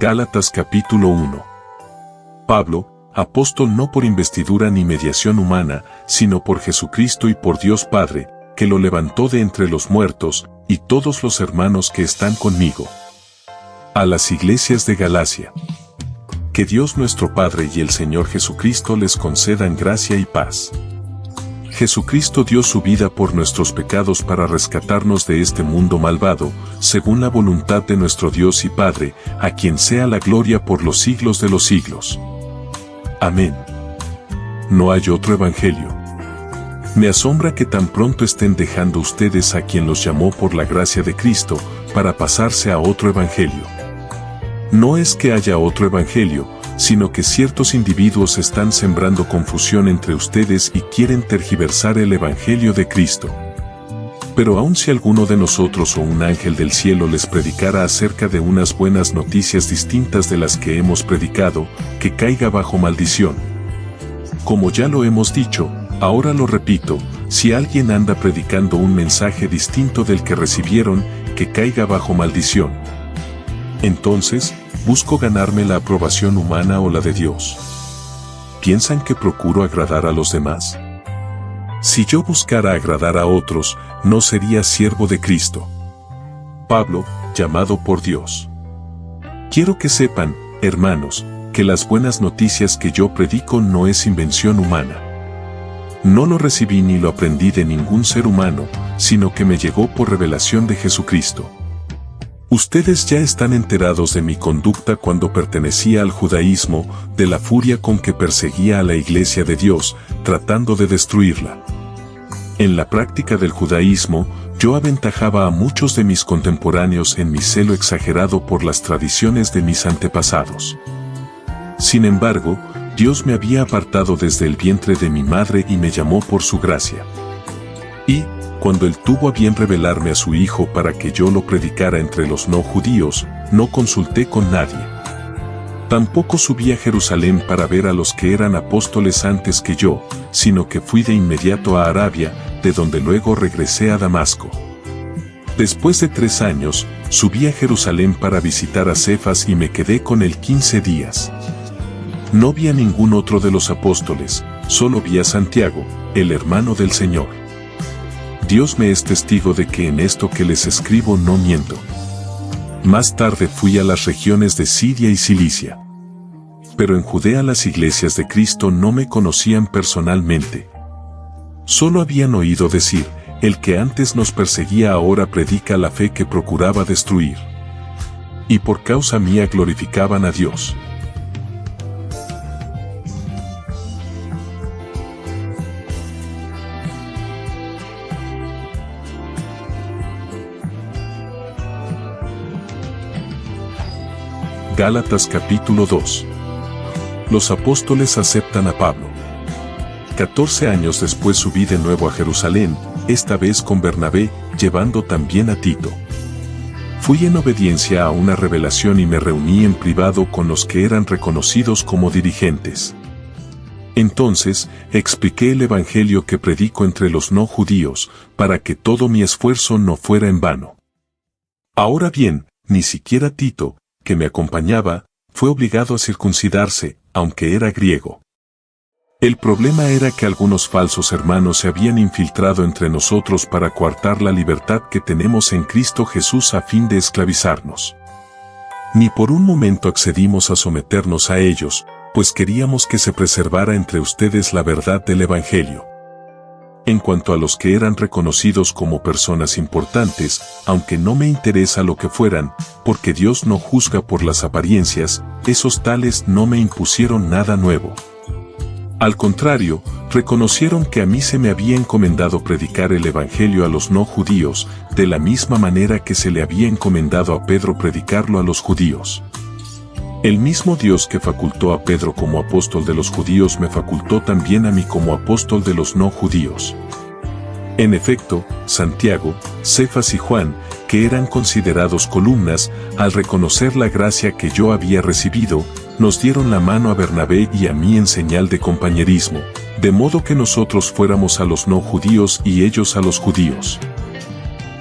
Gálatas capítulo 1. Pablo, apóstol no por investidura ni mediación humana, sino por Jesucristo y por Dios Padre, que lo levantó de entre los muertos, y todos los hermanos que están conmigo. A las iglesias de Galacia. Que Dios nuestro Padre y el Señor Jesucristo les concedan gracia y paz. Jesucristo dio su vida por nuestros pecados para rescatarnos de este mundo malvado, según la voluntad de nuestro Dios y Padre, a quien sea la gloria por los siglos de los siglos. Amén. No hay otro evangelio. Me asombra que tan pronto estén dejando ustedes a quien los llamó por la gracia de Cristo, para pasarse a otro evangelio. No es que haya otro evangelio, sino que ciertos individuos están sembrando confusión entre ustedes y quieren tergiversar el evangelio de Cristo. Pero aun si alguno de nosotros o un ángel del cielo les predicara acerca de unas buenas noticias distintas de las que hemos predicado, que caiga bajo maldición. Como ya lo hemos dicho, ahora lo repito, si alguien anda predicando un mensaje distinto del que recibieron, que caiga bajo maldición. Entonces, ¿busco ganarme la aprobación humana o la de Dios? ¿Piensan que procuro agradar a los demás? Si yo buscara agradar a otros, no sería siervo de Cristo. Pablo, llamado por Dios. Quiero que sepan, hermanos, que las buenas noticias que yo predico no es invención humana. No lo recibí ni lo aprendí de ningún ser humano, sino que me llegó por revelación de Jesucristo. Ustedes ya están enterados de mi conducta cuando pertenecía al judaísmo, de la furia con que perseguía a la iglesia de Dios, tratando de destruirla. En la práctica del judaísmo, yo aventajaba a muchos de mis contemporáneos en mi celo exagerado por las tradiciones de mis antepasados. Sin embargo, Dios me había apartado desde el vientre de mi madre y me llamó por su gracia. Y, cuando Él tuvo a bien revelarme a su Hijo para que yo lo predicara entre los no judíos, no consulté con nadie. Tampoco subí a Jerusalén para ver a los que eran apóstoles antes que yo, sino que fui de inmediato a Arabia, de donde luego regresé a Damasco. Después de 3 años, subí a Jerusalén para visitar a Cefas y me quedé con él 15 días. No vi a ningún otro de los apóstoles, solo vi a Santiago, el hermano del Señor. Dios me es testigo de que en esto que les escribo no miento. Más tarde fui a las regiones de Siria y Cilicia. Pero en Judea las iglesias de Cristo no me conocían personalmente. Solo habían oído decir, el que antes nos perseguía ahora predica la fe que procuraba destruir. Y por causa mía glorificaban a Dios. Gálatas capítulo 2. Los apóstoles aceptan a Pablo. 14 años después subí de nuevo a Jerusalén, esta vez con Bernabé, llevando también a Tito. Fui en obediencia a una revelación y me reuní en privado con los que eran reconocidos como dirigentes. Entonces, expliqué el evangelio que predico entre los no judíos, para que todo mi esfuerzo no fuera en vano. Ahora bien, ni siquiera Tito, que me acompañaba, fue obligado a circuncidarse, aunque era griego. El problema era que algunos falsos hermanos se habían infiltrado entre nosotros para coartar la libertad que tenemos en Cristo Jesús a fin de esclavizarnos. Ni por un momento accedimos a someternos a ellos, pues queríamos que se preservara entre ustedes la verdad del Evangelio. En cuanto a los que eran reconocidos como personas importantes, aunque no me interesa lo que fueran, porque Dios no juzga por las apariencias, esos tales no me impusieron nada nuevo. Al contrario, reconocieron que a mí se me había encomendado predicar el Evangelio a los no judíos, de la misma manera que se le había encomendado a Pedro predicarlo a los judíos. El mismo Dios que facultó a Pedro como apóstol de los judíos me facultó también a mí como apóstol de los no judíos. En efecto, Santiago, Cefas y Juan, que eran considerados columnas, al reconocer la gracia que yo había recibido, nos dieron la mano a Bernabé y a mí en señal de compañerismo, de modo que nosotros fuéramos a los no judíos y ellos a los judíos.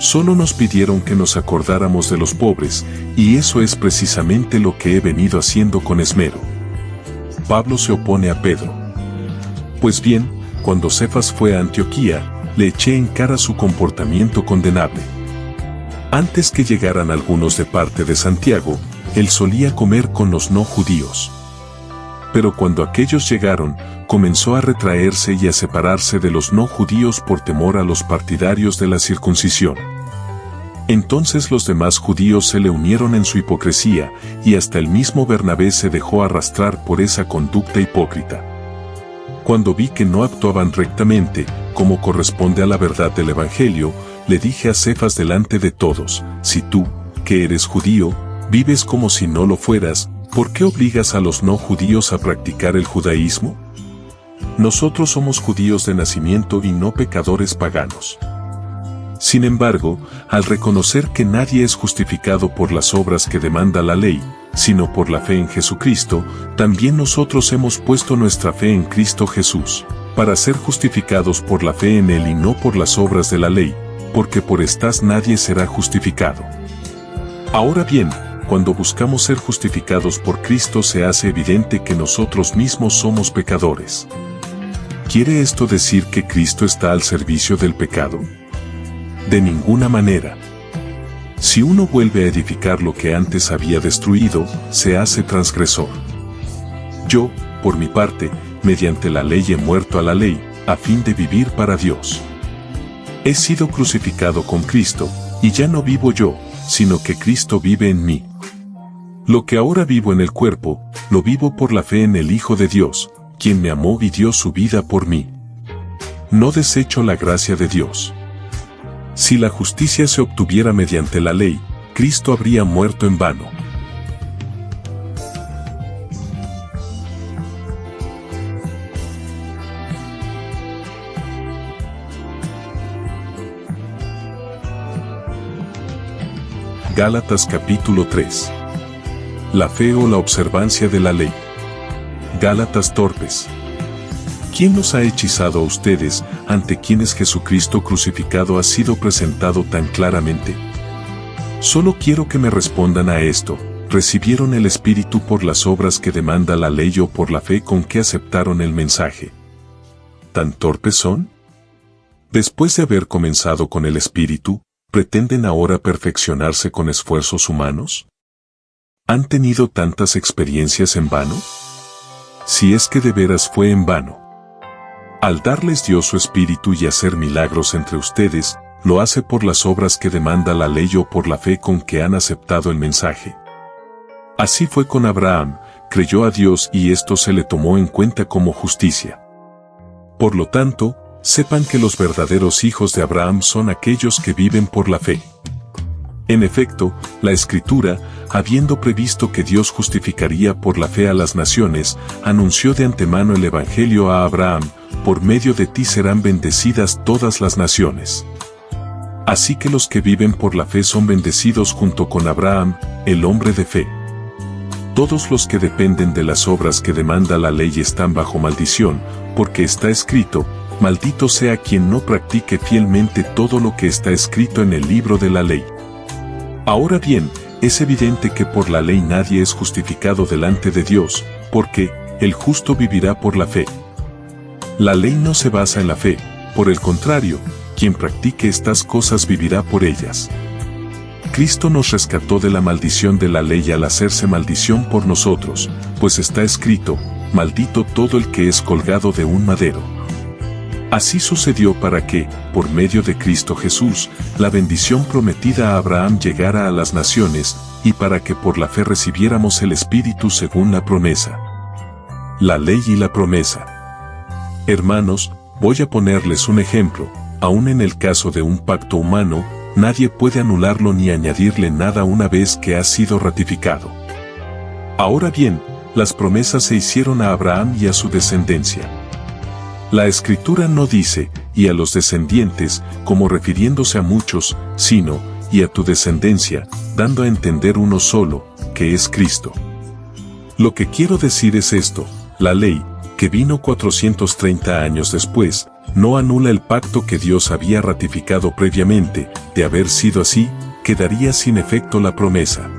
Solo nos pidieron que nos acordáramos de los pobres, y eso es precisamente lo que he venido haciendo con esmero. Pablo se opone a Pedro. Pues bien, cuando Cefas fue a Antioquía, le eché en cara su comportamiento condenable. Antes que llegaran algunos de parte de Santiago, él solía comer con los no judíos. Pero cuando aquellos llegaron, comenzó a retraerse y a separarse de los no judíos por temor a los partidarios de la circuncisión. Entonces los demás judíos se le unieron en su hipocresía, y hasta el mismo Bernabé se dejó arrastrar por esa conducta hipócrita. Cuando vi que no actuaban rectamente, como corresponde a la verdad del Evangelio, le dije a Cefas delante de todos: si tú, que eres judío, vives como si no lo fueras, ¿por qué obligas a los no judíos a practicar el judaísmo? Nosotros somos judíos de nacimiento y no pecadores paganos. Sin embargo, al reconocer que nadie es justificado por las obras que demanda la ley, sino por la fe en Jesucristo, también nosotros hemos puesto nuestra fe en Cristo Jesús, para ser justificados por la fe en Él y no por las obras de la ley, porque por estas nadie será justificado. Ahora bien, cuando buscamos ser justificados por Cristo se hace evidente que nosotros mismos somos pecadores. ¿Quiere esto decir que Cristo está al servicio del pecado? De ninguna manera. Si uno vuelve a edificar lo que antes había destruido, se hace transgresor. Yo, por mi parte, mediante la ley he muerto a la ley, a fin de vivir para Dios. He sido crucificado con Cristo, y ya no vivo yo, sino que Cristo vive en mí. Lo que ahora vivo en el cuerpo, lo vivo por la fe en el Hijo de Dios, quien me amó y dio su vida por mí. No desecho la gracia de Dios. Si la justicia se obtuviera mediante la ley, Cristo habría muerto en vano. Gálatas capítulo 3. La fe o la observancia de la ley. Gálatas torpes. ¿Quién los ha hechizado a ustedes, ante quienes Jesucristo crucificado ha sido presentado tan claramente? Solo quiero que me respondan a esto: ¿recibieron el Espíritu por las obras que demanda la ley o por la fe con que aceptaron el mensaje? ¿Tan torpes son? Después de haber comenzado con el Espíritu, ¿pretenden ahora perfeccionarse con esfuerzos humanos? ¿Han tenido tantas experiencias en vano? Si es que de veras fue en vano. Al darles Dios su Espíritu y hacer milagros entre ustedes, lo hace por las obras que demanda la ley o por la fe con que han aceptado el mensaje. Así fue con Abraham, creyó a Dios y esto se le tomó en cuenta como justicia. Por lo tanto, sepan que los verdaderos hijos de Abraham son aquellos que viven por la fe. En efecto, la Escritura, habiendo previsto que Dios justificaría por la fe a las naciones, anunció de antemano el Evangelio a Abraham: por medio de ti serán bendecidas todas las naciones. Así que los que viven por la fe son bendecidos junto con Abraham, el hombre de fe. Todos los que dependen de las obras que demanda la ley están bajo maldición, porque está escrito: maldito sea quien no practique fielmente todo lo que está escrito en el libro de la ley. Ahora bien, es evidente que por la ley nadie es justificado delante de Dios, porque el justo vivirá por la fe. La ley no se basa en la fe, por el contrario, quien practique estas cosas vivirá por ellas. Cristo nos rescató de la maldición de la ley al hacerse maldición por nosotros, pues está escrito: maldito todo el que es colgado de un madero. Así sucedió para que, por medio de Cristo Jesús, la bendición prometida a Abraham llegara a las naciones, y para que por la fe recibiéramos el Espíritu según la promesa. La ley y la promesa. Hermanos, voy a ponerles un ejemplo: aun en el caso de un pacto humano, nadie puede anularlo ni añadirle nada una vez que ha sido ratificado. Ahora bien, las promesas se hicieron a Abraham y a su descendencia. La Escritura no dice: y a los descendientes, como refiriéndose a muchos, sino: y a tu descendencia, dando a entender uno solo, que es Cristo. Lo que quiero decir es esto: la ley, que vino 430 años después, no anula el pacto que Dios había ratificado previamente. De haber sido así, quedaría sin efecto la promesa.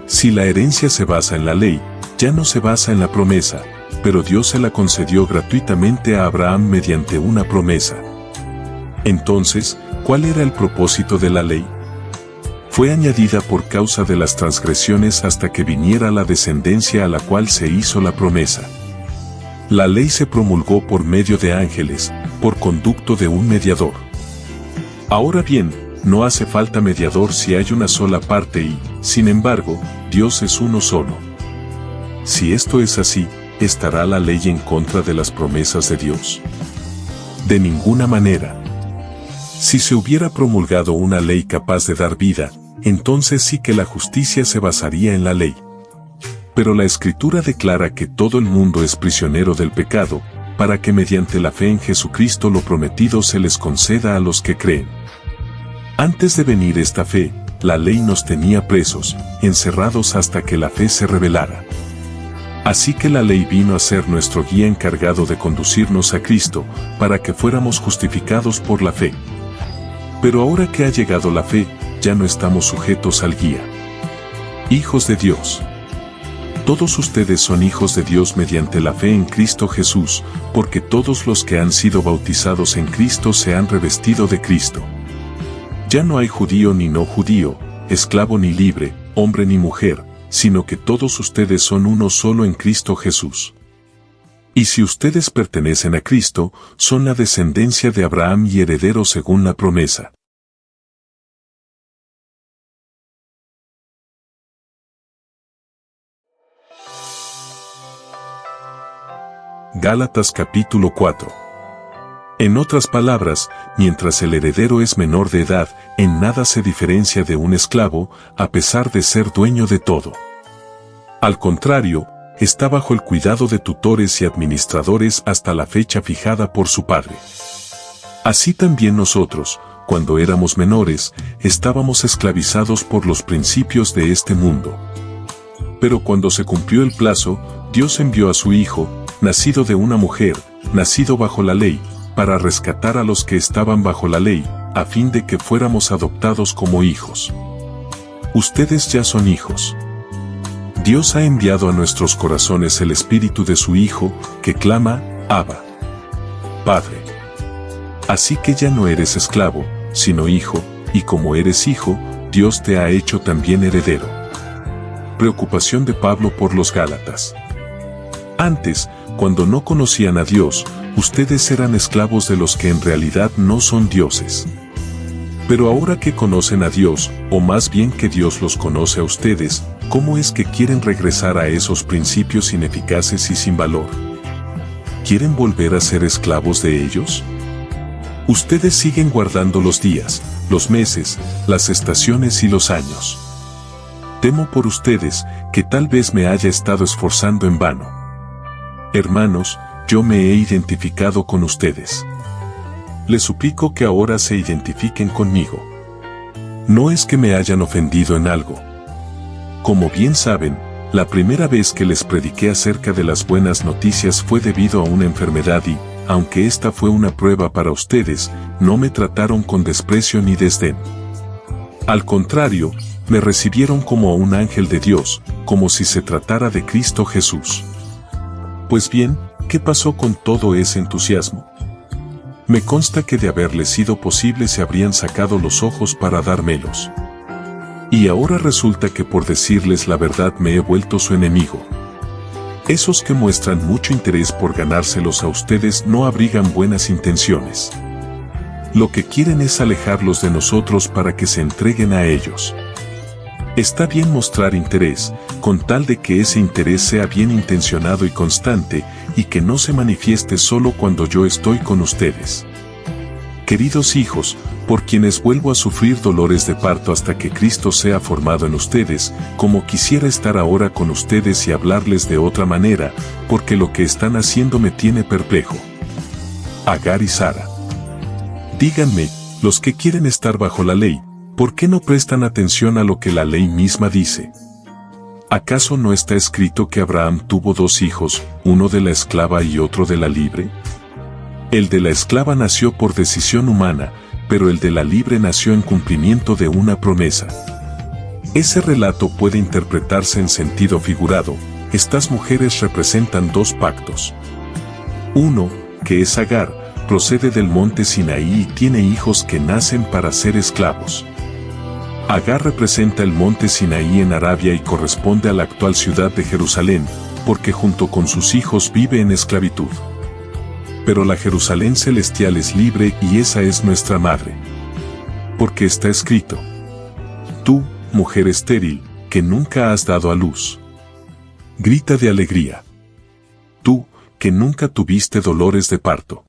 Si la herencia se basa en la ley, ya no se basa en la promesa, pero Dios se la concedió gratuitamente a Abraham mediante una promesa. Entonces, ¿cuál era el propósito de la ley? Fue añadida por causa de las transgresiones hasta que viniera la descendencia a la cual se hizo la promesa. La ley se promulgó por medio de ángeles, por conducto de un mediador. Ahora bien, no hace falta mediador si hay una sola parte y, sin embargo, Dios es uno solo. Si esto es así, ¿estará la ley en contra de las promesas de Dios? De ninguna manera. Si se hubiera promulgado una ley capaz de dar vida, entonces sí que la justicia se basaría en la ley. Pero la Escritura declara que todo el mundo es prisionero del pecado, para que mediante la fe en Jesucristo lo prometido se les conceda a los que creen. Antes de venir esta fe, la ley nos tenía presos, encerrados hasta que la fe se revelara. Así que la ley vino a ser nuestro guía encargado de conducirnos a Cristo, para que fuéramos justificados por la fe. Pero ahora que ha llegado la fe, ya no estamos sujetos al guía. Hijos de Dios. Todos ustedes son hijos de Dios mediante la fe en Cristo Jesús, porque todos los que han sido bautizados en Cristo se han revestido de Cristo. Ya no hay judío ni no judío, esclavo ni libre, hombre ni mujer, sino que todos ustedes son uno solo en Cristo Jesús. Y si ustedes pertenecen a Cristo, son la descendencia de Abraham y herederos según la promesa. Gálatas capítulo 4. En otras palabras, mientras el heredero es menor de edad, en nada se diferencia de un esclavo, a pesar de ser dueño de todo. Al contrario, está bajo el cuidado de tutores y administradores hasta la fecha fijada por su padre. Así también nosotros, cuando éramos menores, estábamos esclavizados por los principios de este mundo. Pero cuando se cumplió el plazo, Dios envió a su Hijo, nacido de una mujer, nacido bajo la ley, para rescatar a los que estaban bajo la ley, a fin de que fuéramos adoptados como hijos. Ustedes ya son hijos. Dios ha enviado a nuestros corazones el Espíritu de su Hijo, que clama, Abba, Padre. Así que ya no eres esclavo, sino hijo, y como eres hijo, Dios te ha hecho también heredero. Preocupación de Pablo por los Gálatas. Antes, cuando no conocían a Dios, ustedes eran esclavos de los que en realidad no son dioses. Pero ahora que conocen a Dios, o más bien que Dios los conoce a ustedes, ¿cómo es que quieren regresar a esos principios ineficaces y sin valor? ¿Quieren volver a ser esclavos de ellos? Ustedes siguen guardando los días, los meses, las estaciones y los años. Temo por ustedes, que tal vez me haya estado esforzando en vano. Hermanos, yo me he identificado con ustedes. Les suplico que ahora se identifiquen conmigo. No es que me hayan ofendido en algo. Como bien saben, la primera vez que les prediqué acerca de las buenas noticias fue debido a una enfermedad y, aunque esta fue una prueba para ustedes, no me trataron con desprecio ni desdén. Al contrario, me recibieron como a un ángel de Dios, como si se tratara de Cristo Jesús. Pues bien, ¿qué pasó con todo ese entusiasmo? Me consta que de haberles sido posible se habrían sacado los ojos para dármelos. Y ahora resulta que por decirles la verdad me he vuelto su enemigo. Esos que muestran mucho interés por ganárselos a ustedes no abrigan buenas intenciones. Lo que quieren es alejarlos de nosotros para que se entreguen a ellos. Está bien mostrar interés, con tal de que ese interés sea bien intencionado y constante, y que no se manifieste solo cuando yo estoy con ustedes. Queridos hijos, por quienes vuelvo a sufrir dolores de parto hasta que Cristo sea formado en ustedes, como quisiera estar ahora con ustedes y hablarles de otra manera, porque lo que están haciendo me tiene perplejo. Agar y Sara. Díganme, los que quieren estar bajo la ley, ¿por qué no prestan atención a lo que la ley misma dice? ¿Acaso no está escrito que Abraham tuvo 2 hijos, uno de la esclava y otro de la libre? El de la esclava nació por decisión humana, pero el de la libre nació en cumplimiento de una promesa. Ese relato puede interpretarse en sentido figurado. Estas mujeres representan dos pactos. Uno, que es Agar, procede del monte Sinaí y tiene hijos que nacen para ser esclavos. Agar representa el monte Sinaí en Arabia y corresponde a la actual ciudad de Jerusalén, porque junto con sus hijos vive en esclavitud. Pero la Jerusalén celestial es libre y esa es nuestra madre. Porque está escrito: tú, mujer estéril, que nunca has dado a luz, grita de alegría. Tú, que nunca tuviste dolores de parto,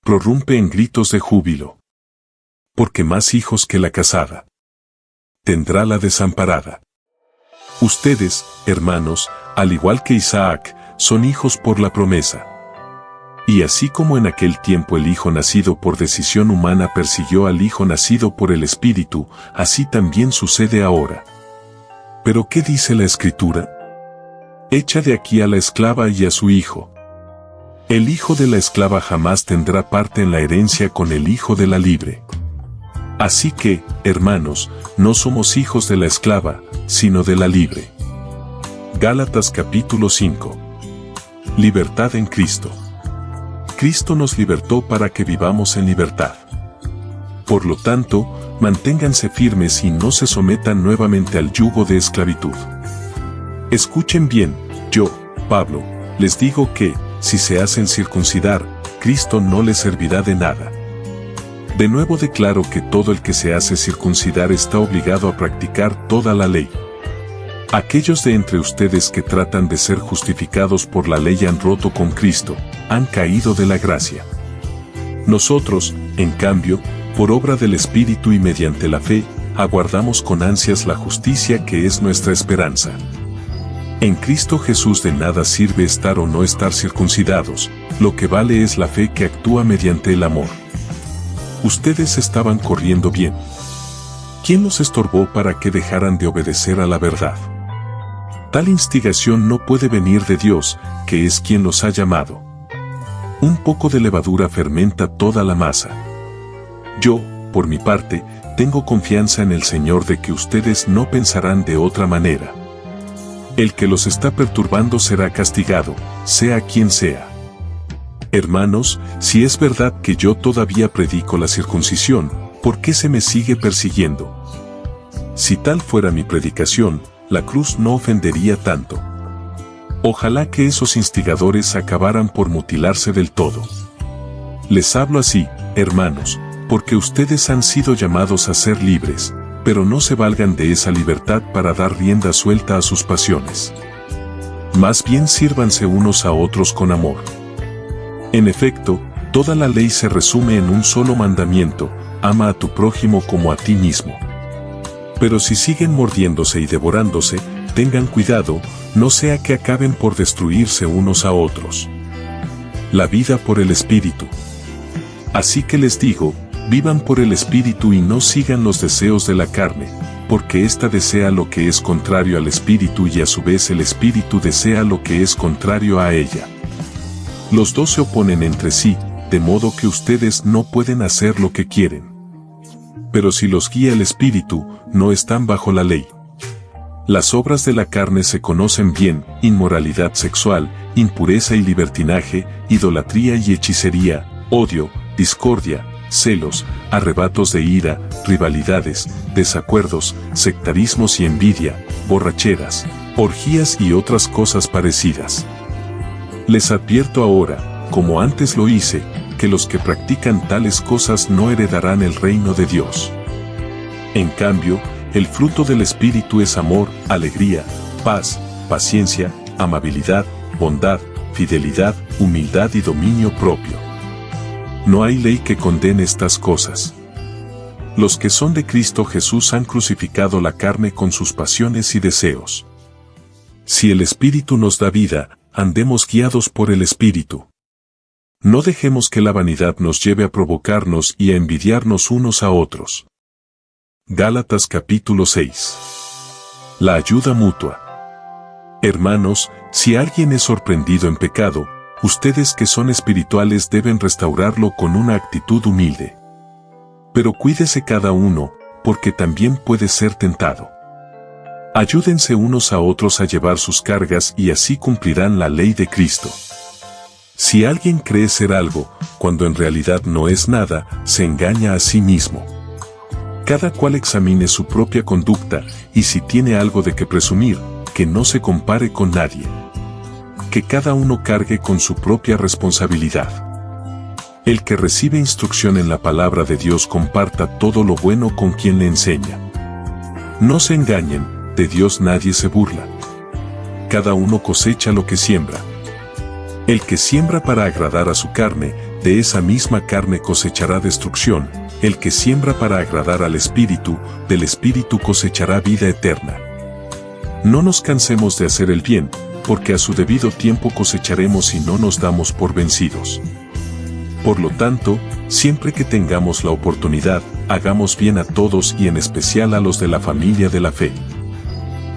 prorrumpe en gritos de júbilo. Porque más hijos que la casada tendrá la desamparada. Ustedes, hermanos, al igual que Isaac, son hijos por la promesa. Y así como en aquel tiempo el hijo nacido por decisión humana persiguió al hijo nacido por el Espíritu, así también sucede ahora. ¿Pero qué dice la Escritura? Echa de aquí a la esclava y a su hijo. El hijo de la esclava jamás tendrá parte en la herencia con el hijo de la libre. Así que, hermanos, no somos hijos de la esclava, sino de la libre. Gálatas capítulo 5. Libertad en Cristo. Cristo nos libertó para que vivamos en libertad. Por lo tanto, manténganse firmes y no se sometan nuevamente al yugo de esclavitud. Escuchen bien, yo, Pablo, les digo que, si se hacen circuncidar, Cristo no les servirá de nada. De nuevo declaro que todo el que se hace circuncidar está obligado a practicar toda la ley. Aquellos de entre ustedes que tratan de ser justificados por la ley han roto con Cristo, han caído de la gracia. Nosotros, en cambio, por obra del Espíritu y mediante la fe, aguardamos con ansias la justicia que es nuestra esperanza. En Cristo Jesús de nada sirve estar o no estar circuncidados, lo que vale es la fe que actúa mediante el amor. Ustedes estaban corriendo bien. ¿Quién los estorbó para que dejaran de obedecer a la verdad? Tal instigación no puede venir de Dios, que es quien los ha llamado. Un poco de levadura fermenta toda la masa. Yo, por mi parte, tengo confianza en el Señor de que ustedes no pensarán de otra manera. El que los está perturbando será castigado, sea quien sea. Hermanos, si es verdad que yo todavía predico la circuncisión, ¿por qué se me sigue persiguiendo? Si tal fuera mi predicación, la cruz no ofendería tanto. Ojalá que esos instigadores acabaran por mutilarse del todo. Les hablo así, hermanos, porque ustedes han sido llamados a ser libres, pero no se valgan de esa libertad para dar rienda suelta a sus pasiones. Más bien sírvanse unos a otros con amor. En efecto, toda la ley se resume en un solo mandamiento: ama a tu prójimo como a ti mismo. Pero si siguen mordiéndose y devorándose, tengan cuidado, no sea que acaben por destruirse unos a otros. La vida por el Espíritu. Así que les digo, vivan por el Espíritu y no sigan los deseos de la carne, porque ésta desea lo que es contrario al Espíritu y a su vez el Espíritu desea lo que es contrario a ella. Los dos se oponen entre sí, de modo que ustedes no pueden hacer lo que quieren. Pero si los guía el Espíritu, no están bajo la ley. Las obras de la carne se conocen bien: inmoralidad sexual, impureza y libertinaje, idolatría y hechicería, odio, discordia, celos, arrebatos de ira, rivalidades, desacuerdos, sectarismos y envidia, borracheras, orgías y otras cosas parecidas. Les advierto ahora, como antes lo hice, que los que practican tales cosas no heredarán el reino de Dios. En cambio, el fruto del Espíritu es amor, alegría, paz, paciencia, amabilidad, bondad, fidelidad, humildad y dominio propio. No hay ley que condene estas cosas. Los que son de Cristo Jesús han crucificado la carne con sus pasiones y deseos. Si el Espíritu nos da vida, andemos guiados por el Espíritu. No dejemos que la vanidad nos lleve a provocarnos y a envidiarnos unos a otros. Gálatas capítulo 6. La ayuda mutua. Hermanos, si alguien es sorprendido en pecado, Ustedes que son espirituales deben restaurarlo con una actitud humilde. Pero cuídese cada uno, porque también puede ser tentado. Ayúdense unos a otros a llevar sus cargas y así cumplirán la ley de Cristo. Si alguien cree ser algo, cuando en realidad no es nada, se engaña a sí mismo. Cada cual examine su propia conducta, y si tiene algo de que presumir, que no se compare con nadie. Que cada uno cargue con su propia responsabilidad. El que recibe instrucción en la palabra de Dios comparta todo lo bueno con quien le enseña. No se engañen, de Dios nadie se burla. Cada uno cosecha lo que siembra. El que siembra para agradar a su carne, de esa misma carne cosechará destrucción. El que siembra para agradar al Espíritu, del Espíritu cosechará vida eterna. No nos cansemos de hacer el bien, porque a su debido tiempo cosecharemos si no nos damos por vencidos. Por lo tanto, siempre que tengamos la oportunidad, hagamos bien a todos y en especial a los de la familia de la fe.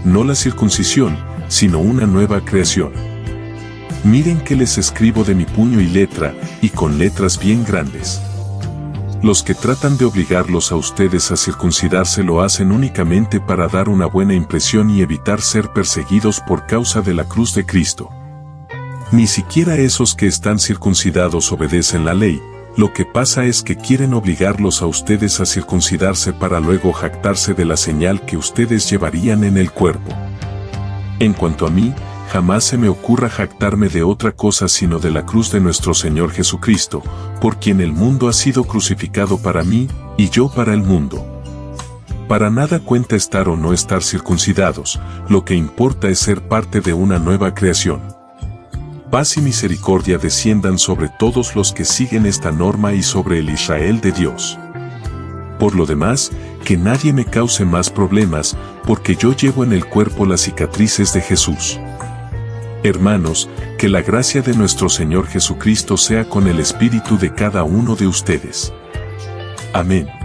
No la circuncisión, sino una nueva creación. Miren que les escribo de mi puño y letra, y con letras bien grandes. Los que tratan de obligarlos a ustedes a circuncidarse lo hacen únicamente para dar una buena impresión y evitar ser perseguidos por causa de la cruz de Cristo. Ni siquiera esos que están circuncidados obedecen la ley, lo que pasa es que quieren obligarlos a ustedes a circuncidarse para luego jactarse de la señal que ustedes llevarían en el cuerpo. En cuanto a mí, jamás se me ocurra jactarme de otra cosa sino de la cruz de nuestro Señor Jesucristo, por quien el mundo ha sido crucificado para mí, y yo para el mundo. Para nada cuenta estar o no estar circuncidados, lo que importa es ser parte de una nueva creación. Paz y misericordia desciendan sobre todos los que siguen esta norma y sobre el Israel de Dios. Por lo demás, que nadie me cause más problemas, porque yo llevo en el cuerpo las cicatrices de Jesús. Hermanos, que la gracia de nuestro Señor Jesucristo sea con el espíritu de cada uno de ustedes. Amén.